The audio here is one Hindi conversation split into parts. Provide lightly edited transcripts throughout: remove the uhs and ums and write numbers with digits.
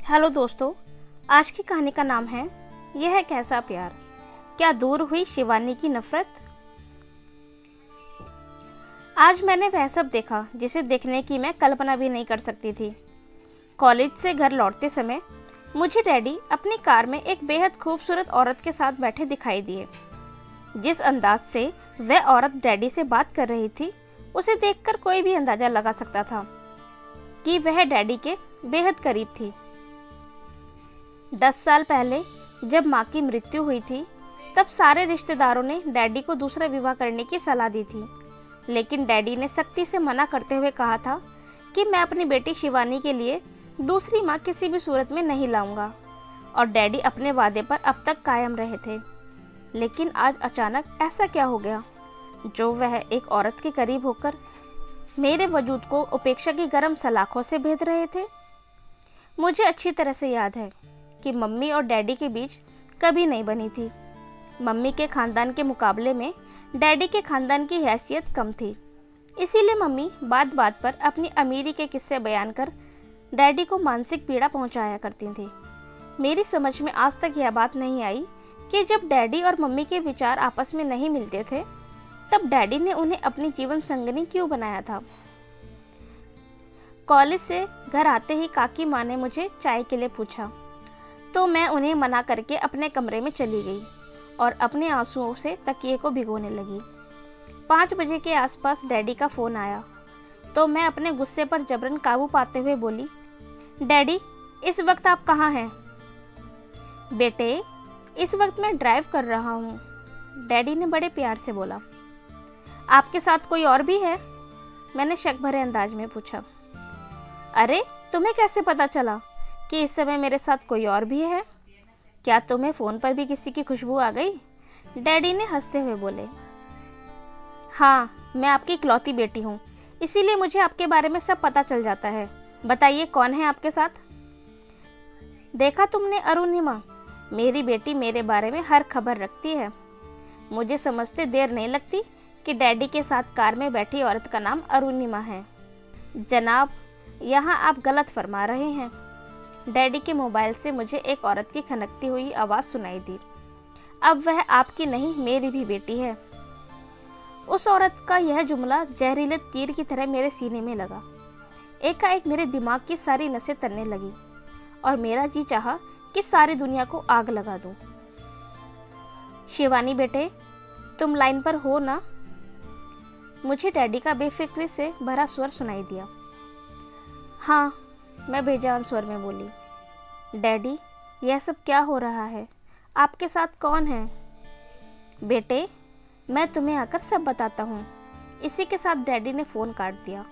हेलो दोस्तों, आज की कहानी का नाम है यह है कैसा प्यार। क्या दूर हुई शिवानी की नफरत। आज मैंने वह सब देखा जिसे देखने की मैं कल्पना भी नहीं कर सकती थी। कॉलेज से घर लौटते समय मुझे डैडी अपनी कार में एक बेहद खूबसूरत औरत के साथ बैठे दिखाई दिए। जिस अंदाज से वह औरत डैडी से बात कर रही थी, उसे देखकर कोई भी अंदाजा लगा सकता था कि वह डैडी के बेहद करीब थी। 10 साल पहले जब माँ की मृत्यु हुई थी, तब सारे रिश्तेदारों ने डैडी को दूसरा विवाह करने की सलाह दी थी, लेकिन डैडी ने सख्ती से मना करते हुए कहा था कि मैं अपनी बेटी शिवानी के लिए दूसरी माँ किसी भी सूरत में नहीं लाऊंगा। और डैडी अपने वादे पर अब तक कायम रहे थे। लेकिन आज अचानक ऐसा क्या हो गया जो वह एक औरत के करीब होकर मेरे वजूद को उपेक्षा की गर्म सलाखों से भेद रहे थे। मुझे अच्छी तरह से याद है कि मम्मी और डैडी के बीच कभी नहीं बनी थी। मम्मी के खानदान के मुकाबले में डैडी के खानदान की हैसियत कम थी, इसीलिए मम्मी बात बात पर अपनी अमीरी के किस्से बयान कर डैडी को मानसिक पीड़ा पहुंचाया करती थी। मेरी समझ में आज तक यह बात नहीं आई कि जब डैडी और मम्मी के विचार आपस में नहीं मिलते थे, तब डैडी ने उन्हें अपनी जीवन संगिनी क्यों बनाया था। कॉलेज से घर आते ही काकी माँ ने मुझे चाय के लिए पूछा, तो मैं उन्हें मना करके अपने कमरे में चली गई और अपने आंसुओं से तकिए को भिगोने लगी। 5 बजे के आसपास डैडी का फ़ोन आया, तो मैं अपने गुस्से पर जबरन काबू पाते हुए बोली, डैडी इस वक्त आप कहाँ हैं। बेटे इस वक्त मैं ड्राइव कर रहा हूँ, डैडी ने बड़े प्यार से बोला। आपके साथ कोई और भी है, मैंने शक भरे अंदाज में पूछा। अरे तुम्हें कैसे पता चला कि इस समय मेरे साथ कोई और भी है। क्या तुम्हें फ़ोन पर भी किसी की खुशबू आ गई, डैडी ने हंसते हुए बोले। हाँ, मैं आपकी इकलौती बेटी हूँ, इसीलिए मुझे आपके बारे में सब पता चल जाता है। बताइए कौन है आपके साथ। देखा तुमने अरुणिमा, मेरी बेटी मेरे बारे में हर खबर रखती है। मुझे समझते देर नहीं लगती कि डैडी के साथ कार में बैठी औरत का नाम अरुणिमा है। जनाब, यहाँ आप गलत फरमा रहे हैं। डैडी के मोबाइल से मुझे एक औरत की खनकती हुई आवाज़ सुनाई दी। अब वह आपकी नहीं, मेरी भी बेटी है। उस औरत का यह जुमला जहरीले तीर की तरह मेरे सीने में लगा। एकाएक मेरे दिमाग की सारी नसें तनने लगी और मेरा जी चाहा कि सारी दुनिया को आग लगा दूं। शिवानी बेटे, तुम लाइन पर हो ना, मुझे डैडी का बेफिक्री से भरा स्वर सुनाई दिया। हाँ, मैं बेजान स्वर में बोली। डैडी यह सब क्या हो रहा है, आपके साथ कौन है। बेटे मैं तुम्हें आकर सब बताता हूँ। इसी के साथ डैडी ने फ़ोन काट दिया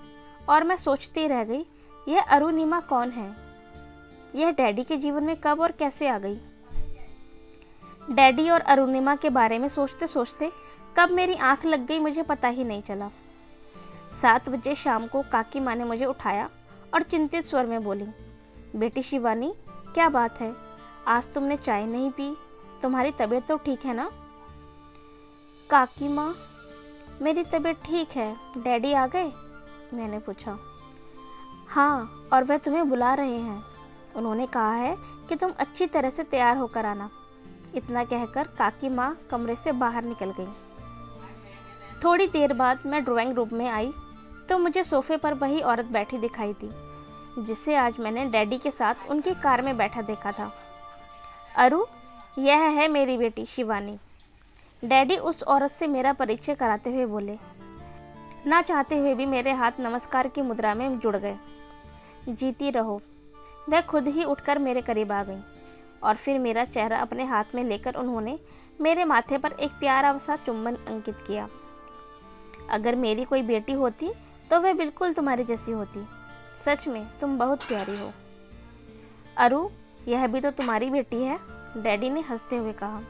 और मैं सोचती रह गई, यह अरुणिमा कौन है। यह डैडी के जीवन में कब और कैसे आ गई। डैडी और अरुणिमा के बारे में सोचते सोचते कब मेरी आंख लग गई मुझे पता ही नहीं चला। 7 बजे शाम को काकी माँ ने मुझे उठाया और चिंतित स्वर में बोली, बेटी शिवानी क्या बात है, आज तुमने चाय नहीं पी, तुम्हारी तबीयत तो ठीक है ना। काकी माँ, मेरी तबीयत ठीक है, डैडी आ गए, मैंने पूछा। हाँ, और वह तुम्हें बुला रहे हैं। उन्होंने कहा है कि तुम अच्छी तरह से तैयार होकर आना। इतना कहकर काकी माँ कमरे से बाहर निकल गई। थोड़ी देर बाद मैं ड्राइंग रूम में आई तो मुझे सोफे पर वही औरत बैठी दिखाई दी जिसे आज मैंने डैडी के साथ उनकी कार में बैठा देखा था। अरु, यह है मेरी बेटी शिवानी, डैडी उस औरत से मेरा परिचय कराते हुए बोले। ना चाहते हुए भी मेरे हाथ नमस्कार की मुद्रा में जुड़ गए। जीती रहो। वह खुद ही उठकर मेरे करीब आ गई और फिर मेरा चेहरा अपने हाथ में लेकर उन्होंने मेरे माथे पर एक प्यारा सा चुंबन अंकित किया। अगर मेरी कोई बेटी होती तो वह बिल्कुल तुम्हारी जैसी होती। सच में तुम बहुत प्यारी हो। अरु, यह भी तो तुम्हारी बेटी है, डैडी ने हंसते हुए कहा।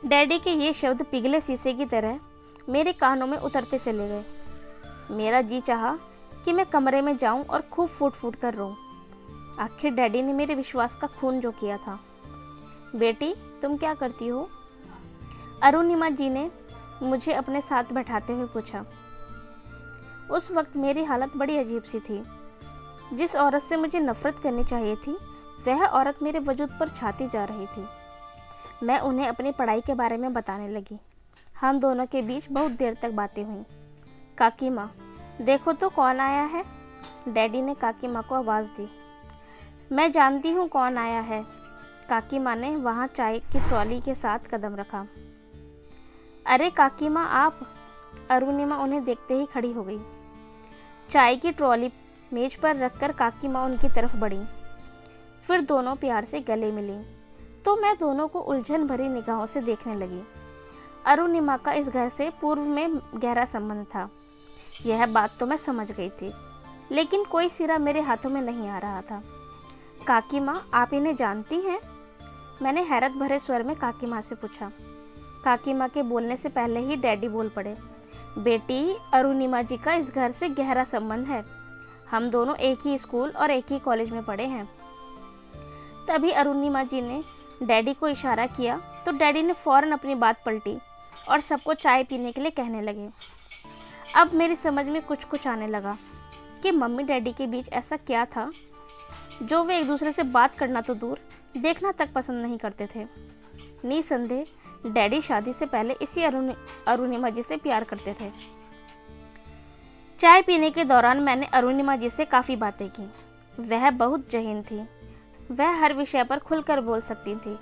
डैडी के ये शब्द पिघले शीशे की तरह मेरे कानों में उतरते चले गए। मेरा जी चाहा कि मैं कमरे में जाऊं और खूब फूट फूट कर रोऊं। आखिर डैडी ने मेरे विश्वास का खून जो किया था। बेटी तुम क्या करती हो, अरुणिमा जी ने मुझे अपने साथ बैठाते हुए पूछा। उस वक्त मेरी हालत बड़ी अजीब सी थी। जिस औरत से मुझे नफरत करनी चाहिए थी, वह औरत मेरे वजूद पर छाती जा रही थी। मैं उन्हें अपनी पढ़ाई के बारे में बताने लगी। हम दोनों के बीच बहुत देर तक बातें हुईं। काकी माँ, देखो तो कौन आया है। डैडी ने काकी माँ को आवाज़ दी। मैं जानती हूँ कौन आया है। काकी माँ ने वहाँ चाय की ट्रॉली के साथ कदम रखा। अरे काकी माँ, आप। अरुणिमा उन्हें देखते ही खड़ी हो गई। चाय की ट्रॉली मेज पर रखकर काकी माँ उनकी तरफ बढ़ी। फिर दोनों प्यार से गले मिली तो मैं दोनों को उलझन भरी निगाहों से देखने लगी। अरुणिमा का इस घर से पूर्व में गहरा संबंध था, यह बात तो मैं समझ गई थी, लेकिन कोई सिरा मेरे हाथों में नहीं आ रहा था। काकी माँ, आप इन्हें जानती हैं? मैंने हैरत भरे स्वर में काकी माँ से पूछा। काकी माँ के बोलने से पहले ही डैडी बोल पड़े। बेटी, अरुणिमा जी का इस घर से गहरा संबंध है। हम दोनों एक ही स्कूल और एक ही कॉलेज में पढ़े हैं। तभी अरुणिमा जी ने डैडी को इशारा किया तो डैडी ने फौरन अपनी बात पलटी और सबको चाय पीने के लिए कहने लगे। अब मेरी समझ में कुछ कुछ आने लगा कि मम्मी डैडी के बीच ऐसा क्या था जो वे एक दूसरे से बात करना तो दूर, देखना तक पसंद नहीं करते थे। निसंदेह डैडी शादी से पहले इसी अरुणिमा जी से प्यार करते थे। चाय पीने के दौरान मैंने अरुणिमा जी से काफ़ी बातें की। वह बहुत ज़हीन थी। वह हर विषय पर खुलकर बोल सकती थी।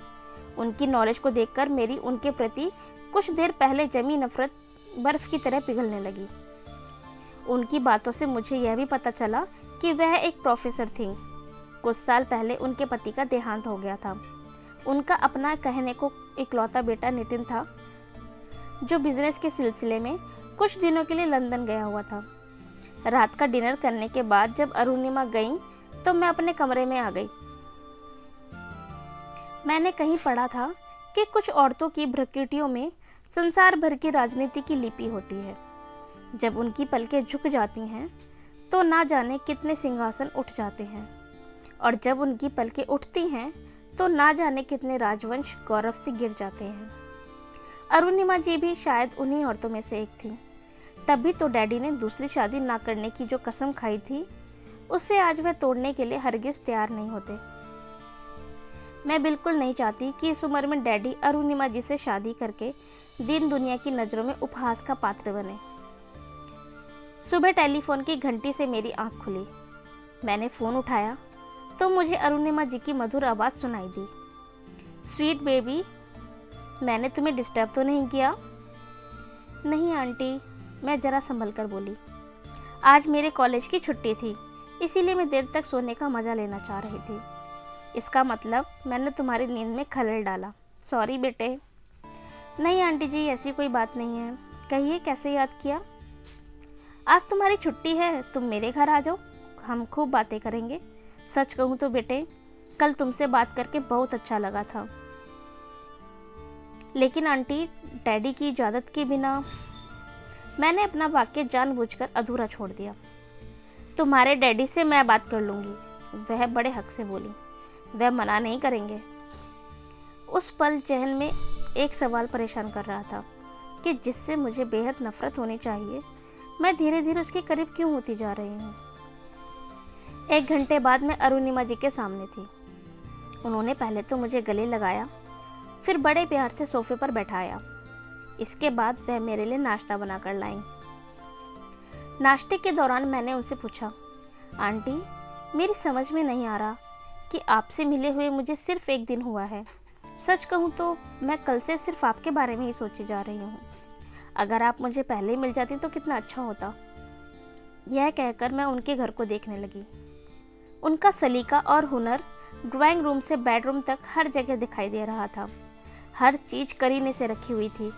उनकी नॉलेज को देखकर मेरी उनके प्रति कुछ देर पहले जमी नफरत बर्फ की तरह पिघलने लगी। उनकी बातों से मुझे यह भी पता चला कि वह एक प्रोफेसर थी। कुछ साल पहले उनके पति का देहांत हो गया था। उनका अपना कहने को इकलौता बेटा नितिन था, जो बिजनेस के सिलसिले में कुछ दिनों के लिए लंदन गया हुआ था। रात का डिनर करने के बाद जब अरुणिमा गई तो मैं अपने कमरे में आ गई। मैंने कहीं पढ़ा था कि कुछ औरतों की भ्रुकुटियों में संसार भर की राजनीति की लिपि होती है। जब उनकी पलकें झुक जाती हैं तो ना जाने कितने सिंहासन उठ जाते हैं, और जब उनकी पलकें उठती हैं तो ना जाने कितने राजवंश गौरव से गिर जाते हैं। अरुणिमा जी भी शायद उन्हीं औरतों में से एक थी। तभी तो डैडी ने दूसरी शादी ना करने की जो कसम खाई थी, उससे आज वह तोड़ने के लिए हरगिज तैयार नहीं होते। मैं बिल्कुल नहीं चाहती कि इस उम्र में डैडी अरुणिमा जी से शादी करके दिन दुनिया की नज़रों में उपहास का पात्र बने। सुबह टेलीफोन की घंटी से मेरी आंख खुली। मैंने फ़ोन उठाया तो मुझे अरुणिमा जी की मधुर आवाज़ सुनाई दी। स्वीट बेबी, मैंने तुम्हें डिस्टर्ब तो नहीं किया? नहीं आंटी, मैं ज़रा संभल कर बोली। आज मेरे कॉलेज की छुट्टी थी, इसीलिए मैं देर तक सोने का मज़ा लेना चाह रही थी। इसका मतलब मैंने तुम्हारी नींद में खलल डाला। सॉरी बेटे। नहीं आंटी जी, ऐसी कोई बात नहीं है। कहिए, कैसे याद किया? आज तुम्हारी छुट्टी है, तुम मेरे घर आ जाओ, हम खूब बातें करेंगे। सच कहूँ तो बेटे, कल तुमसे बात करके बहुत अच्छा लगा था, लेकिन आंटी डैडी की इजाज़त के बिना। मैंने अपना वाक्य जानबूझकर अधूरा छोड़ दिया। तुम्हारे डैडी से मैं बात कर लूँगी, वह बड़े हक से बोली। वह मना नहीं करेंगे। उस पल जहन में एक सवाल परेशान कर रहा था कि जिससे मुझे बेहद नफरत होनी चाहिए, मैं धीरे धीरे उसके करीब क्यों होती जा रही हूँ। 1 घंटे बाद मैं अरुणिमा जी के सामने थी। उन्होंने पहले तो मुझे गले लगाया, फिर बड़े प्यार से सोफे पर बैठाया। इसके बाद वह मेरे लिए नाश्ता बनाकर लाईं। नाश्ते के दौरान मैंने उनसे पूछा, आंटी मेरी समझ में नहीं आ रहा कि आपसे मिले हुए मुझे सिर्फ 1 दिन हुआ है। सच कहूँ तो मैं कल से सिर्फ आपके बारे में ही सोची जा रही हूँ। अगर आप मुझे पहले मिल जाती तो कितना अच्छा होता। यह कहकर मैं उनके घर को देखने लगी। उनका सलीका और हुनर ड्राइंग रूम से बेडरूम तक हर जगह दिखाई दे रहा था। हर चीज़ करीने से रखी हुई थी।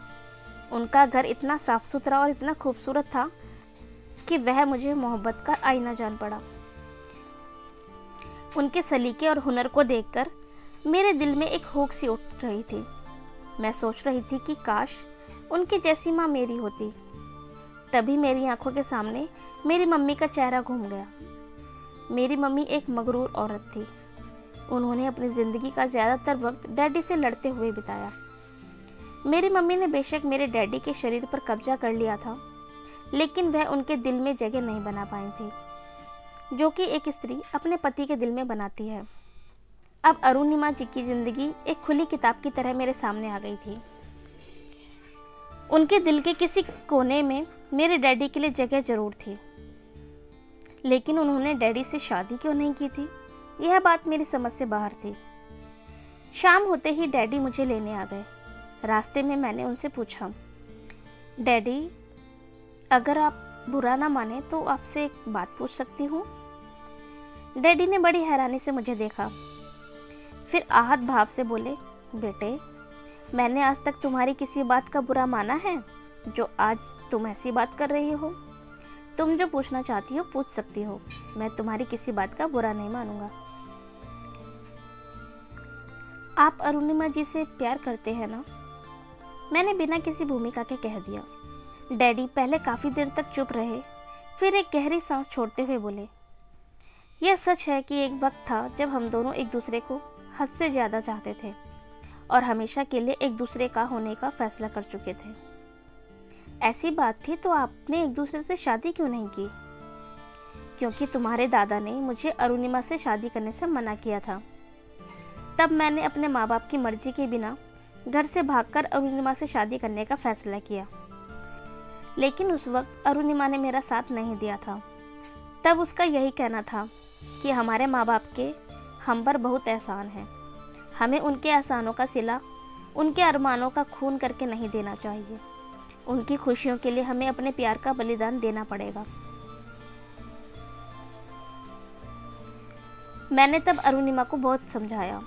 उनका घर इतना साफ सुथरा और इतना खूबसूरत था कि वह मुझे मोहब्बत का आईना जान पड़ा। उनके सलीके और हुनर को देखकर मेरे दिल में एक हुक सी उठ रही थी। मैं सोच रही थी कि काश उनकी जैसी माँ मेरी होती। तभी मेरी आंखों के सामने मेरी मम्मी का चेहरा घूम गया। मेरी मम्मी एक मगरूर औरत थी। उन्होंने अपनी ज़िंदगी का ज़्यादातर वक्त डैडी से लड़ते हुए बिताया। मेरी मम्मी ने बेशक मेरे डैडी के शरीर पर कब्जा कर लिया था, लेकिन वह उनके दिल में जगह नहीं बना पाई थी, जो कि एक स्त्री अपने पति के दिल में बनाती है। अब अरुणिमा जी की ज़िंदगी एक खुली किताब की तरह मेरे सामने आ गई थी। उनके दिल के किसी कोने में मेरे डैडी के लिए जगह जरूर थी, लेकिन उन्होंने डैडी से शादी क्यों नहीं की थी, यह बात मेरी समझ से बाहर थी। शाम होते ही डैडी मुझे लेने आ गए। रास्ते में मैंने उनसे पूछा, डैडी अगर आप बुरा ना माने तो आपसे एक बात पूछ सकती हूँ? डैडी ने बड़ी हैरानी से मुझे देखा, फिर आहत भाव से बोले, बेटे मैंने आज तक तुम्हारी किसी बात का बुरा माना है जो आज तुम ऐसी बात कर रही हो? तुम जो पूछना चाहती हो पूछ सकती हो, मैं तुम्हारी किसी बात का बुरा नहीं मानूंगा। आप अरुणिमा जी से प्यार करते हैं ना? मैंने बिना किसी भूमिका के कह दिया। डैडी पहले काफ़ी देर तक चुप रहे, फिर एक गहरी सांस छोड़ते हुए बोले, यह सच है कि एक वक्त था जब हम दोनों एक दूसरे को हद से ज़्यादा चाहते थे और हमेशा के लिए एक दूसरे का होने का फैसला कर चुके थे। ऐसी बात थी तो आपने एक दूसरे से शादी क्यों नहीं की? क्योंकि तुम्हारे दादा ने मुझे अरुणिमा से शादी करने से मना किया था। तब मैंने अपने माँ बाप की मर्जी के बिना घर से भागकर अरुणिमा से शादी करने का फैसला किया, लेकिन उस वक्त अरुणिमा ने मेरा साथ नहीं दिया था। तब उसका यही कहना था कि हमारे माँ बाप के हम पर बहुत एहसान है, हमें उनके एहसानों का सिला उनके अरमानों का खून करके नहीं देना चाहिए। उनकी खुशियों के लिए हमें अपने प्यार का बलिदान देना पड़ेगा। मैंने तब अरुणिमा को बहुत समझाया,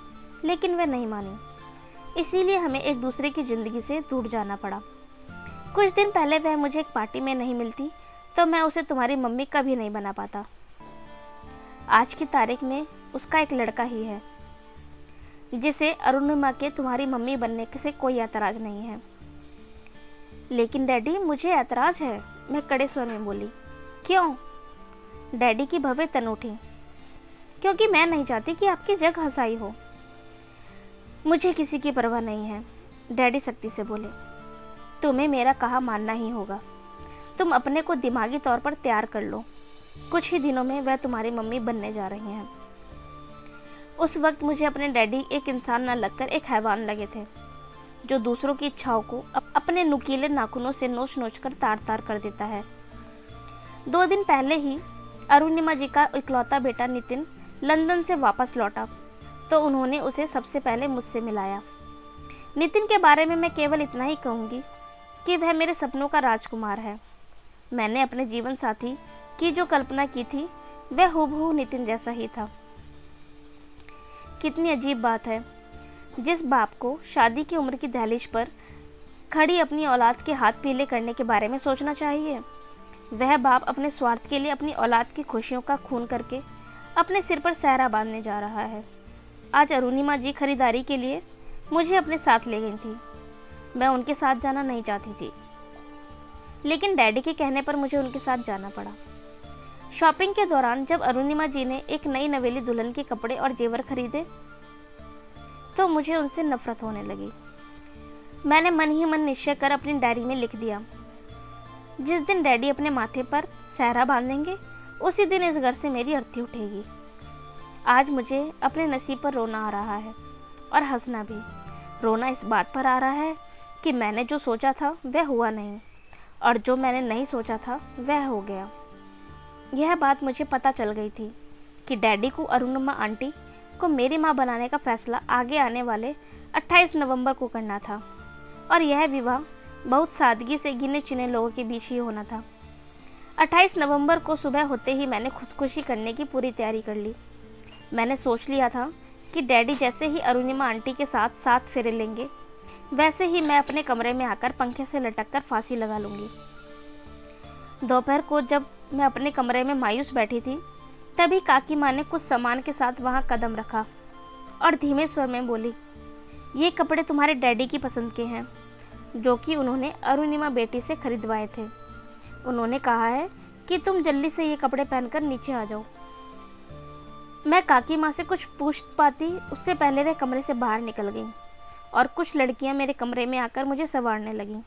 लेकिन वह नहीं मानी। इसीलिए हमें एक दूसरे की ज़िंदगी से दूर जाना पड़ा। कुछ दिन पहले वह मुझे एक पार्टी में नहीं मिलती तो मैं उसे तुम्हारी मम्मी कभी नहीं बना पाता। आज की तारीख में उसका एक लड़का ही है जिसे अरुणिमा के तुम्हारी मम्मी बनने से कोई ऐतराज़ नहीं है। लेकिन डैडी मुझे ऐतराज़ है, मैं कड़े स्वर में बोली। क्यों? डैडी की भवें तन उठी। क्योंकि मैं नहीं चाहती कि आपकी जग हंसाई हो। मुझे किसी की परवाह नहीं है, डैडी सख्ती से बोले। तुम्हें मेरा कहा मानना ही होगा। तुम अपने को दिमागी तौर पर तैयार कर लो, कुछ ही दिनों में वह तुम्हारी मम्मी बनने जा रही हैं। उस वक्त मुझे अपने डैडी एक इंसान न लगकर एक हैवान लगे थे, जो दूसरों की इच्छाओं को अपने नुकीले नाखूनों से नोच नोच कर तार तार कर देता है। 2 दिन पहले ही अरुणिमा जी का इकलौता बेटा नितिन लंदन से वापस लौटा तो उन्होंने उसे सबसे पहले मुझसे मिलाया। नितिन के बारे में मैं केवल इतना ही कहूँगी कि वह मेरे सपनों का राजकुमार है। मैंने अपने जीवन साथी की जो कल्पना की थी वह हूबहू नितिन जैसा ही था। कितनी अजीब बात है, जिस बाप को शादी की उम्र की दहलीज पर खड़ी अपनी औलाद के हाथ पीले करने के बारे में सोचना चाहिए, वह बाप अपने स्वार्थ के लिए अपनी औलाद की खुशियों का खून करके अपने सिर पर सहरा बांधने जा रहा है। आज अरुणिमा जी खरीदारी के लिए मुझे अपने साथ ले गई थी। मैं उनके साथ जाना नहीं चाहती थी, लेकिन डैडी के कहने पर मुझे उनके साथ जाना पड़ा। शॉपिंग के दौरान जब अरुणिमा जी ने एक नई नवेली दुल्हन के कपड़े और जेवर खरीदे तो मुझे उनसे नफरत होने लगी। मैंने मन ही मन निश्चय कर अपनी डायरी में लिख दिया, जिस दिन डैडी अपने माथे पर सहरा बांधेंगे उसी दिन इस घर से मेरी अर्थी उठेगी। आज मुझे अपने नसीब पर रोना आ रहा है और हंसना भी। रोना इस बात पर आ रहा है कि मैंने जो सोचा था वह हुआ नहीं और जो मैंने नहीं सोचा था वह हो गया। यह बात मुझे पता चल गई थी कि डैडी को अरुणिमा आंटी को मेरी माँ बनाने का फैसला आगे आने वाले 28 नवंबर को करना था और यह विवाह बहुत सादगी से गिने चुने लोगों के बीच ही होना था। 28 नवंबर को सुबह होते ही मैंने खुदकुशी करने की पूरी तैयारी कर ली। मैंने सोच लिया था कि डैडी जैसे ही अरुणिमा आंटी के साथ 7 फेरे लेंगे वैसे ही मैं अपने कमरे में आकर पंखे से लटक कर फांसी लगा लूँगी। दोपहर को जब मैं अपने कमरे में मायूस बैठी थी तभी काकी माँ ने कुछ सामान के साथ वहाँ कदम रखा और धीमे स्वर में बोली, ये कपड़े तुम्हारे डैडी की पसंद के हैं जो कि उन्होंने अरुणिमा बेटी से खरीदवाए थे। उन्होंने कहा है कि तुम जल्दी से ये कपड़े पहनकर नीचे आ जाओ। मैं काकी माँ से कुछ पूछ पाती उससे पहले वह कमरे से बाहर निकल गई और कुछ लड़कियाँ मेरे कमरे में आकर मुझे संवारने लगीं।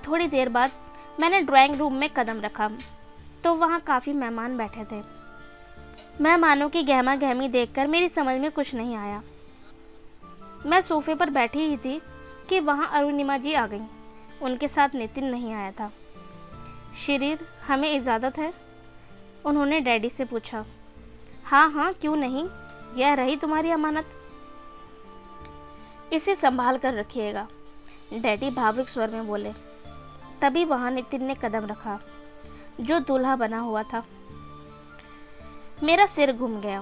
थोड़ी देर बाद मैंने ड्राइंग रूम में कदम रखा तो वहाँ काफ़ी मेहमान बैठे थे। मेहमानों की गहमा गहमी देखकर मेरी समझ में कुछ नहीं आया। मैं सोफे पर बैठी ही थी कि वहाँ अरुणिमा जी आ गईं। उनके साथ नितिन नहीं आया था। शिरीर, हमें इजाज़त है? उन्होंने डैडी से पूछा। हाँ हाँ, क्यों नहीं, यह रही तुम्हारी अमानत, इसे संभाल कर रखिएगा, डैडी भावुक स्वर में बोले। तभी वहाँ नितिन ने कदम रखा, जो दूल्हा बना हुआ था। मेरा सिर घूम गया।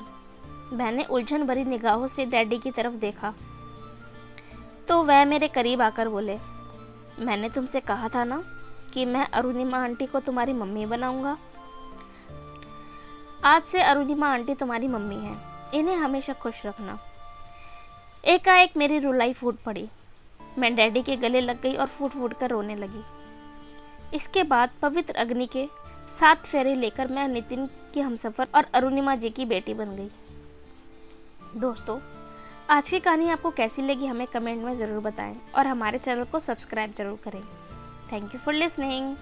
मैंने उलझन भरी निगाहों से डैडी की तरफ देखा तो वह मेरे करीब आकर बोले, मैंने तुमसे कहा था ना कि मैं अरुणिमा आंटी को तुम्हारी मम्मी बनाऊंगा। आज से अरुणिमा आंटी तुम्हारी मम्मी है, इन्हें हमेशा खुश रखना। एकाएक मेरी रुलाई फूट पड़ी। मैं डैडी के गले लग गई और फूट फूट कर रोने लगी। इसके बाद पवित्र अग्नि के 7 फेरे लेकर मैं नितिन की हमसफर और अरुणिमा जी की बेटी बन गई। दोस्तों, आज की कहानी आपको कैसी लगी हमें कमेंट में ज़रूर बताएं और हमारे चैनल को सब्सक्राइब जरूर करें। Thank you for listening.